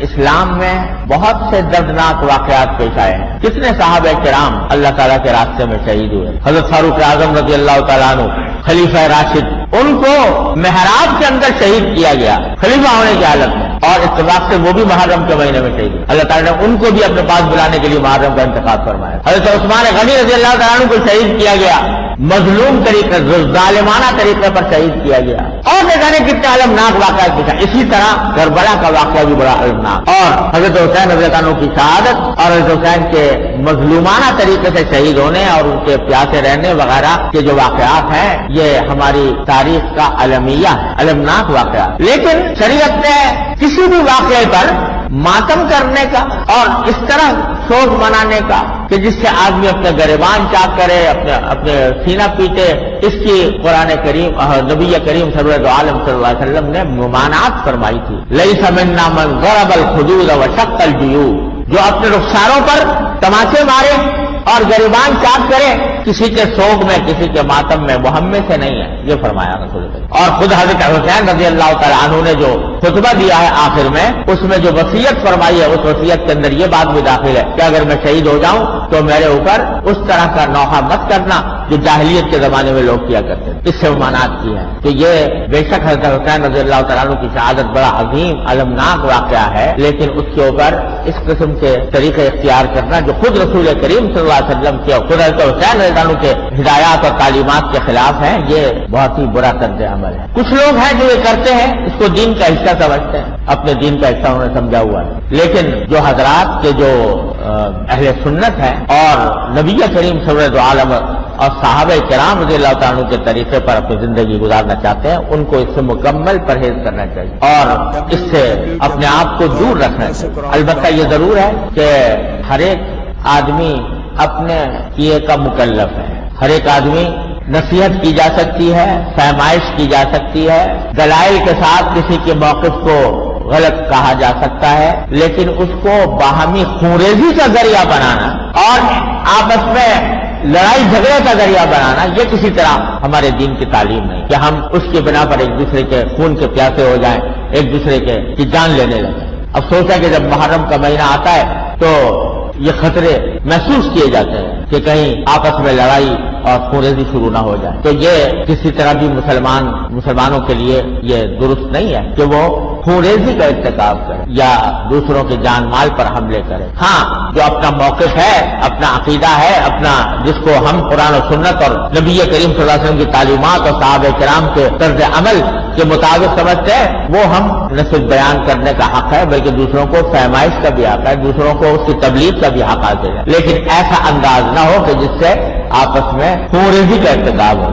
اسلام میں بہت سے دردناک واقعات پیش آئے ہیں. کتنے صحابہ کرام اللہ تعالیٰ کے راستے میں شہید ہوئے. حضرت فاروق اعظم رضی اللہ تعالیٰ عنہ خلیفہ راشد، ان کو محراب کے اندر شہید کیا گیا خلیفہ ہونے کی حالت میں، اور اتفاق سے وہ بھی محرم کے مہینے میں شہید ہوئے. اللہ تعالیٰ نے ان کو بھی اپنے پاس بلانے کے لیے محرم کا انتخاب فرمایا. حضرت عثمان غنی رضی اللہ تعالیٰ عنہ کو شہید کیا گیا، مظلوم طریقے ظالمانہ طریقے پر شہید کیا گیا. اور نہ جانے کتنے المناک واقعات پوچھا. اسی طرح کربلا کا واقعہ بھی بڑا المناک، اور حضرت حسین رضی اللہ عنہ کی شہادت اور حضرت حسین کے مظلومانہ طریقے سے شہید ہونے اور ان کے پیاسے رہنے وغیرہ کے جو واقعات ہیں، یہ ہماری تاریخ کا المیہ ہے، المناک واقعات. لیکن شریعت نے کسی بھی واقعے پر ماتم کرنے کا اور اس طرح سوگ منانے کا کہ جس سے آدمی اپنے گریبان چاک کرے، اپنے سینہ پیٹے، اس کی قرآن کریم نبی کریم سرور عالم صلی اللہ علیہ وسلم نے ممانعت فرمائی تھی. لیس منا من ضرب الخدود وشق الجیوب، جو اپنے رخساروں پر تماچے مارے اور گریبان چاک کرے کسی کے سوگ میں، کسی کے ماتم میں، وہ ہم میں سے نہیں ہے، یہ فرمایا رسول اللہ. اور خود حضرت حسین رضی اللہ تعالیٰ عنہ نے جو خطبہ دیا ہے آخر میں، اس میں جو وصیت فرمائی ہے، اس وصیت کے اندر یہ بات بھی داخل ہے کہ اگر میں شہید ہو جاؤں تو میرے اوپر اس طرح کا نوحہ مت کرنا جو جاہلیت کے زمانے میں لوگ کیا کرتے ہیں. اس سے ممانعت کی ہے. تو یہ بے شک حضرت حسین رضی اللہ تعالیٰ عنہ کی شہادت بڑا عظیم المناک واقعہ ہے، لیکن اس کے اوپر اس قسم کے طریقے اختیار کرنا جو خود رسول کریم صلی اللہ علیہ وسلم کے خود حضرت حسین رضی اللہ عنہ کے ہدایات اور تعلیمات کے خلاف ہیں، یہ بہت ہی برا طرز عمل ہے. کچھ لوگ ہیں جو یہ کرتے ہیں، اس کو دین کا حصہ سمجھتے ہیں، اپنے دین کا حصہ انہوں نے سمجھا ہوا ہے. لیکن جو حضرات کے جو اہل سنت ہیں اور نبی کریم صلی اللہ علیہ وسلم اور صحابہ کرام رضی اللہ تعالیٰ عنہ کے طریقے پر اپنی زندگی گزارنا چاہتے ہیں، ان کو اس سے مکمل پرہیز کرنا چاہیے اور اس سے اپنے آپ کو دور رکھنا چاہیے. البتہ یہ ضرور ہے کہ ہر ایک آدمی اپنے کیے کا مکلف ہے. ہر ایک آدمی نصیحت کی جا سکتی ہے، فہمائش کی جا سکتی ہے، دلائل کے ساتھ کسی کے موقف کو غلط کہا جا سکتا ہے، لیکن اس کو باہمی خونریزی کا ذریعہ بنانا اور آپس میں لڑائی جھگڑے کا ذریعہ بنانا، یہ کسی طرح ہمارے دین کی تعلیم نہیں کہ ہم اس کی بنا پر ایک دوسرے کے خون کے پیاسے ہو جائیں، ایک دوسرے کی جان لینے لگیں. افسوس ہے کہ جب محرم کا مہینہ آتا ہے تو یہ خطرے محسوس کیے جاتے ہیں کہ کہیں آپس میں لڑائی اور خونریزی شروع نہ ہو جائے. تو یہ کسی طرح بھی مسلمانوں کے لیے یہ درست نہیں ہے کہ وہ خونریزی کا ارتکاب کرے یا دوسروں کے جان مال پر حملے کرے. ہاں، جو اپنا موقف ہے، اپنا عقیدہ ہے، اپنا جس کو ہم قرآن و سنت اور نبی کریم صلی اللہ علیہ وسلم کی تعلیمات اور صحابہ کرام کے طرز عمل کے مطابق سمجھتے ہیں، وہ ہم نہ صرف بیان کرنے کا حق ہے بلکہ دوسروں کو فہمائش کا بھی حق ہے، دوسروں کو اس کی تبلیغ کا بھی حق حاصل ہے. لیکن ایسا انداز نہ ہو کہ جس سے آپس میں خونریزی کا ارتکاب ہو.